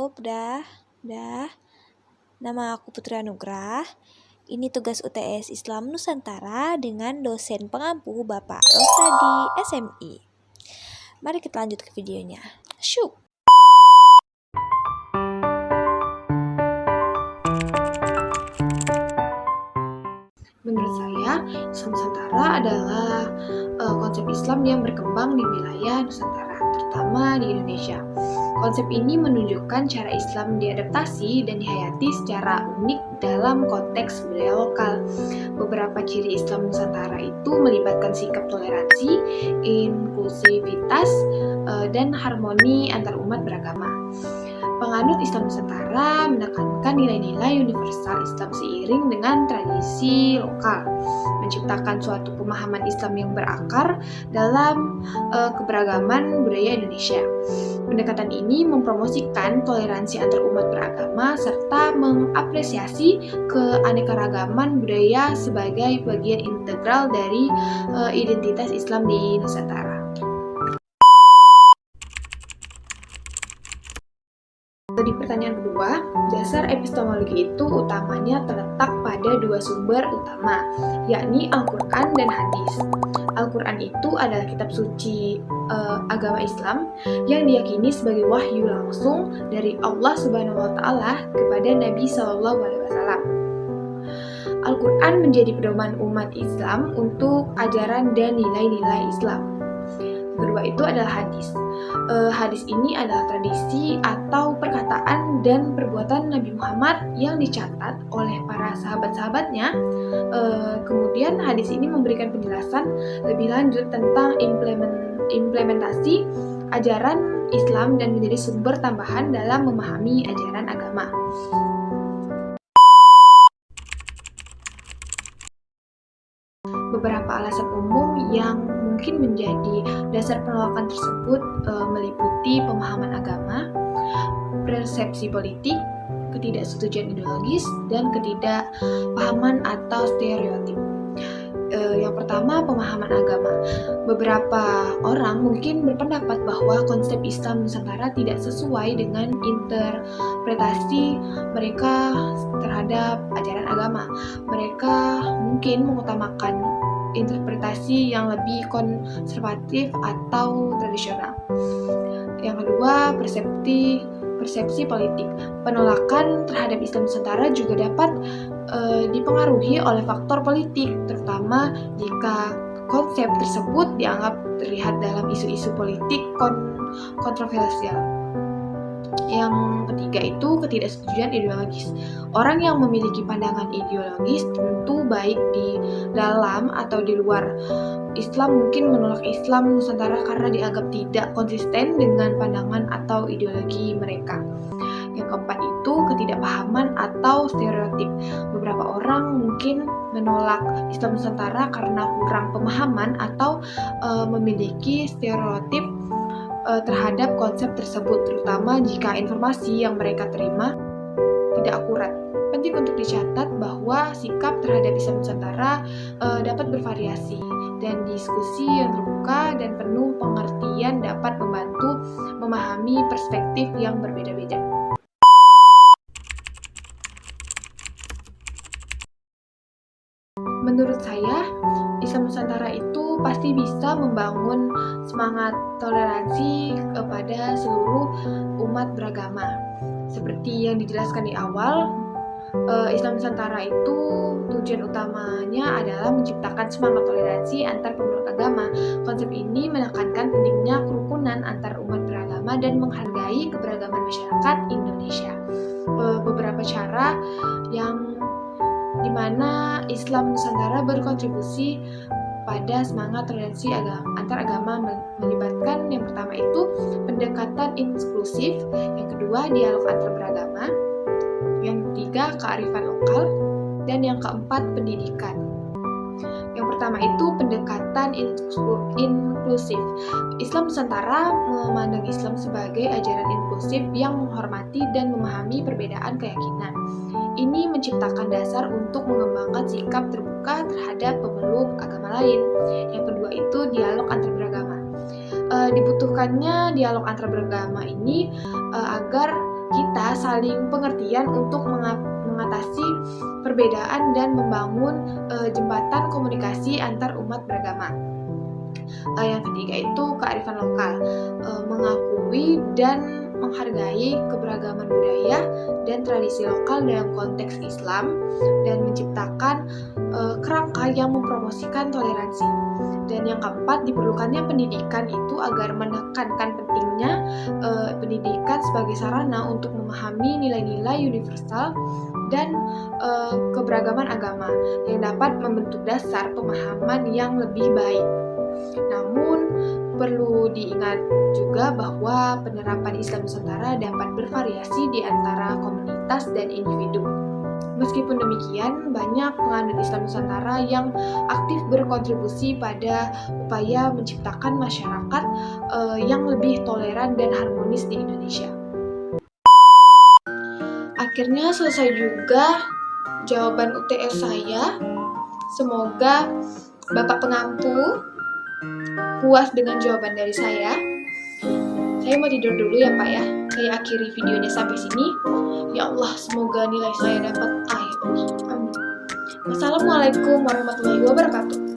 Jawab dah. Nama aku Putri Anugrah. Ini tugas UTS Islam Nusantara dengan dosen pengampu Bapak Rosadi SMI. Mari kita lanjut ke videonya. Syuk! Menurut saya, Islam Nusantara adalah konsep Islam yang berkembang di wilayah Nusantara, terutama di Indonesia. Konsep ini menunjukkan cara Islam diadaptasi dan dihayati secara unik dalam konteks budaya lokal. Beberapa ciri Islam Nusantara itu melibatkan sikap toleransi, inklusivitas, dan harmoni antar umat beragama. Penganut Islam Nusantara menekankan nilai-nilai universal Islam seiring dengan tradisi lokal, menciptakan suatu pemahaman Islam yang berakar dalam keberagaman budaya Indonesia. Pendekatan ini mempromosikan toleransi antar umat beragama serta mengapresiasi keanekaragaman budaya sebagai bagian integral dari identitas Islam di Nusantara. Di pertanyaan kedua, dasar epistemologi itu utamanya terletak pada dua sumber utama, yakni Al-Quran dan Hadis. Al-Quran itu adalah kitab suci agama Islam yang diyakini sebagai wahyu langsung dari Allah Subhanahu wa Ta'ala kepada Nabi SAW. Al-Quran menjadi pedoman umat Islam untuk ajaran dan nilai-nilai Islam. Kedua itu adalah hadis. Hadis ini adalah tradisi atau perkataan dan perbuatan Nabi Muhammad yang dicatat oleh para sahabat-sahabatnya. Kemudian hadis ini memberikan penjelasan lebih lanjut tentang implementasi ajaran Islam dan menjadi sumber tambahan dalam memahami ajaran agama. Beberapa alasan umum yang mungkin menjadi dasar penolakan tersebut meliputi pemahaman agama, persepsi politik, ketidaksetujuan ideologis, dan ketidakpahaman atau stereotip. Yang pertama, pemahaman agama. Beberapa orang mungkin berpendapat bahwa konsep Islam Nusantara tidak sesuai dengan interpretasi mereka terhadap ajaran agama. Mereka mungkin mengutamakan interpretasi yang lebih konservatif atau tradisional. Yang kedua, persepsi politik. Penolakan terhadap Islam Nusantara juga dapat dipengaruhi oleh faktor politik, terutama jika konsep tersebut dianggap terlihat dalam isu-isu politik kontroversial. Yang ketiga itu ketidaksetujuan ideologis. Orang yang memiliki pandangan ideologis tentu baik di dalam atau di luar Islam mungkin menolak Islam Nusantara karena dianggap tidak konsisten dengan pandangan atau ideologi mereka. Yang keempat itu ketidakpahaman atau stereotip. Beberapa orang mungkin menolak Islam Nusantara karena kurang pemahaman atau memiliki stereotip terhadap konsep tersebut, terutama jika informasi yang mereka terima tidak akurat. Penting untuk dicatat bahwa sikap terhadap Islam Nusantara dapat bervariasi, dan diskusi yang terbuka dan penuh pengertian dapat membantu memahami perspektif yang berbeda-beda. Menurut saya, Islam Nusantara itu pasti bisa membangun semangat toleransi kepada seluruh umat beragama. Seperti yang dijelaskan di awal, Islam Nusantara itu tujuan utamanya adalah menciptakan semangat toleransi antar pemeluk agama. Konsep ini menekankan pentingnya kerukunan antar umat beragama dan menghargai keberagaman masyarakat Indonesia. Beberapa cara yang dimana Islam Nusantara berkontribusi pada semangat toleransi antar agama melibatkan yang pertama itu pendekatan inklusif, yang kedua dialog antar beragama, yang ketiga kearifan lokal, dan yang keempat pendidikan. Yang pertama itu pendekatan inklusif. Islam Nusantara memandang Islam sebagai ajaran inklusif yang menghormati dan memahami perbedaan keyakinan. Ini menciptakan dasar untuk mengembangkan sikap terbuka terhadap pemeluk agama lain. Yang kedua itu dialog antar beragama. Dibutuhkannya dialog antar beragama ini agar kita kita saling pengertian untuk mengatasi perbedaan dan membangun jembatan komunikasi antar umat beragama. Yang ketiga itu kearifan lokal, mengakui dan menghargai keberagaman budaya dan tradisi lokal dalam konteks Islam dan menciptakan kerangka yang mempromosikan toleransi. Dan yang keempat, diperlukannya pendidikan itu agar menekankan pentingnya pendidikan sebagai sarana untuk memahami nilai-nilai universal dan keberagaman agama yang dapat membentuk dasar pemahaman yang lebih baik. Namun, perlu diingat juga bahwa penerapan Islam Nusantara dapat bervariasi di antara komunitas dan individu. Meskipun demikian, banyak penganut Islam Nusantara yang aktif berkontribusi pada upaya menciptakan masyarakat yang lebih toleran dan harmonis di Indonesia. Akhirnya selesai juga jawaban UTS saya. Semoga Bapak pengampu puas dengan jawaban dari saya. Saya mau tidur dulu ya Pak ya. Saya akhiri videonya sampai sini. Ya Allah, semoga nilai saya dapat A ya Allah. Amin. Wassalamualaikum warahmatullahi wabarakatuh.